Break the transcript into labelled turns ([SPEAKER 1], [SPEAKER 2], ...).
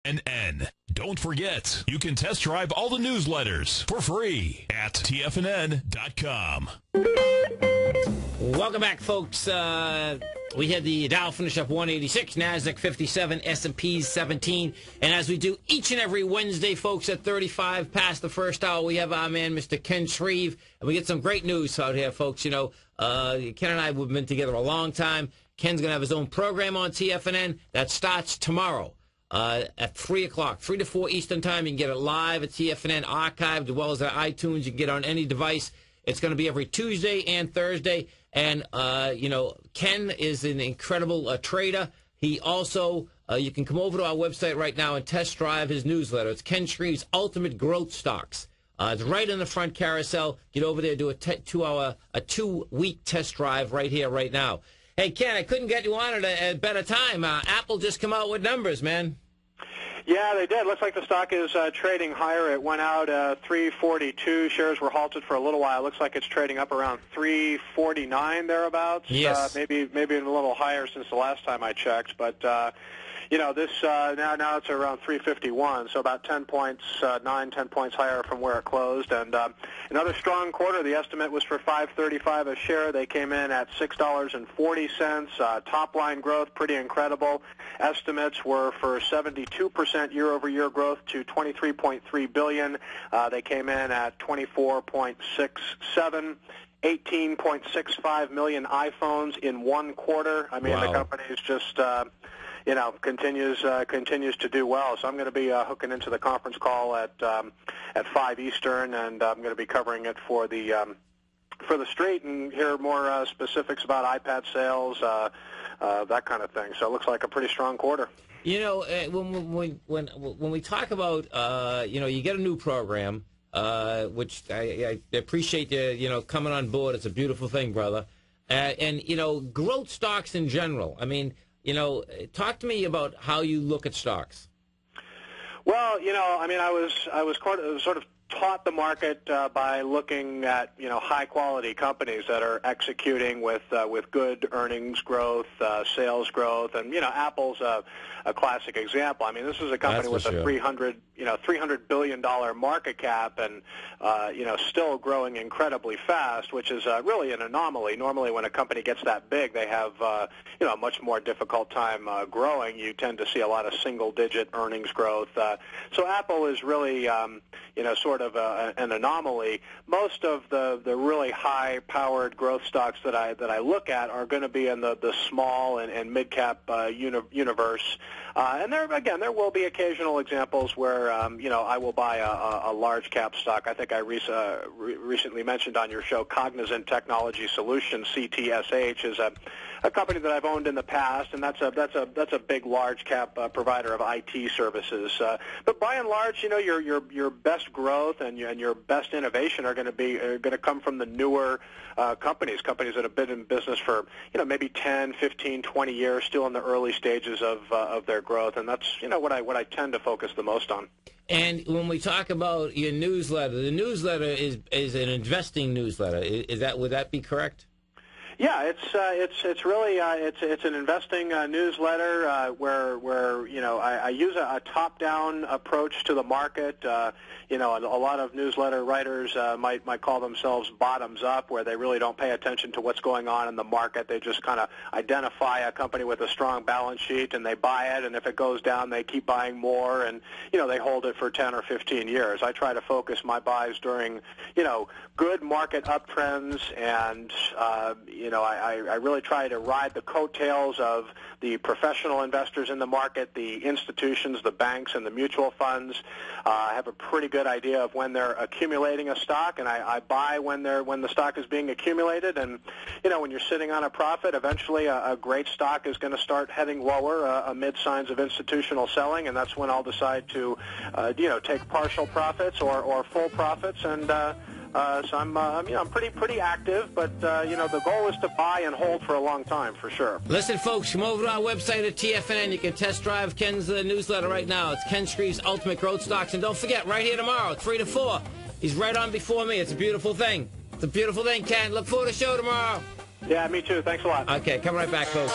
[SPEAKER 1] TFNN. Don't forget, you can test drive all the newsletters for free at TFNN.com.
[SPEAKER 2] Welcome back, folks. We had the Dow finish up 186, NASDAQ 57, S&P 17. And as we do each and every Wednesday, folks, at 35 past the first hour, we have our man, Mr. Ken Shreve. And we get some great news out here, folks. You know, Ken and I have been together a long time. Ken's going to have his own program on TFNN that starts tomorrow. At 3 o'clock, 3 to 4 Eastern Time. You can get it live at TFNN, archived, as well as at iTunes. You can get it on any device. It's going to be every Tuesday and Thursday. And, you know, Ken is an incredible trader. He also, you can come over to our website right now and test drive his newsletter. It's Ken Shreve's Ultimate Growth Stocks. It's right in the front carousel. Get over there, do a 2-week test drive right here, right now. Hey, Ken, I couldn't get you on at a better time. Apple just come out with numbers, man.
[SPEAKER 3] Yeah, they did. Looks like the stock is trading higher. It went out 342. Shares were halted for a little while. Looks like it's trading up around 349 thereabouts.
[SPEAKER 2] Yes.
[SPEAKER 3] Maybe a little higher since the last time I checked. But you know, this now it's around 351, so about 10 points higher from where it closed. And another strong quarter. The estimate was for $5.35 a share. They came in at $6.40. Top line growth, pretty incredible. Estimates were for 72% year-over-year growth to $23.3 billion. They came in at 24.67. 18.65 million iPhones in one quarter. I mean,
[SPEAKER 2] wow.
[SPEAKER 3] The company's just you know, continues to do well. So I'm going to be hooking into the conference call at 5 Eastern, and I'm going to be covering it for the street and hear more specifics about iPad sales, that kind of thing. So it looks like a pretty strong quarter.
[SPEAKER 2] You know, when we talk about you know, you get a new program, which I appreciate you coming on board. It's a beautiful thing, brother. And you know, growth stocks in general. I mean, you know, talk to me about how you look at stocks.
[SPEAKER 3] Well, you know, I mean, I was sort of taught the market by looking at, you know, high quality companies that are executing with good earnings growth, sales growth, and you know, Apple's a classic example. I mean, this is a company with a $300 billion market cap, and you know, still growing incredibly fast, which is really an anomaly. Normally, when a company gets that big, they have you know, a much more difficult time growing. You tend to see a lot of single-digit earnings growth. So Apple is really you know, sort of an anomaly. Most of the really high-powered growth stocks that I look at are going to be in the small and mid-cap universe. And there will be occasional examples where you know, I will buy a large-cap stock. I think I recently mentioned on your show Cognizant Technology Solutions, CTSH, is a company that I've owned in the past, and that's a big large-cap provider of IT services. But by and large, you know, your best growth and your best innovation are going to come from the newer companies that have been in business for, you know, maybe 10, 15, 20 years, still in the early stages of their growth, and that's, you know, what I tend to focus the most on.
[SPEAKER 2] And when we talk about your newsletter, the newsletter is an investing newsletter. Would that be correct?
[SPEAKER 3] Yeah, it's really it's an investing newsletter where you know, I use a top-down approach to the market. You know, a lot of newsletter writers might call themselves bottoms up, where they really don't pay attention to what's going on in the market. They just kind of identify a company with a strong balance sheet and they buy it, and if it goes down, they keep buying more, and you know, they hold it for 10 or 15 years. I try to focus my buys during, you know, good market uptrends, and you know, I really try to ride the coattails of the professional investors in the market, the institutions, the banks, and the mutual funds. I have a pretty good idea of when they're accumulating a stock, and I buy when the stock is being accumulated. And you know, when you're sitting on a profit, eventually a great stock is going to start heading lower amid signs of institutional selling, and that's when I'll decide to you know, take partial profits or full profits. And so I'm pretty active, but you know, the goal is to buy and hold for a long time, for sure.
[SPEAKER 2] Listen, folks, come over to our website at TFNN. You can test drive Ken's newsletter right now. It's Ken Shreve's Ultimate Growth Stocks. And don't forget, right here tomorrow, 3 to 4. He's right on before me. It's a beautiful thing. It's a beautiful thing, Ken. Look forward to the show tomorrow.
[SPEAKER 3] Yeah, me too. Thanks a lot.
[SPEAKER 2] Okay, come right back, folks.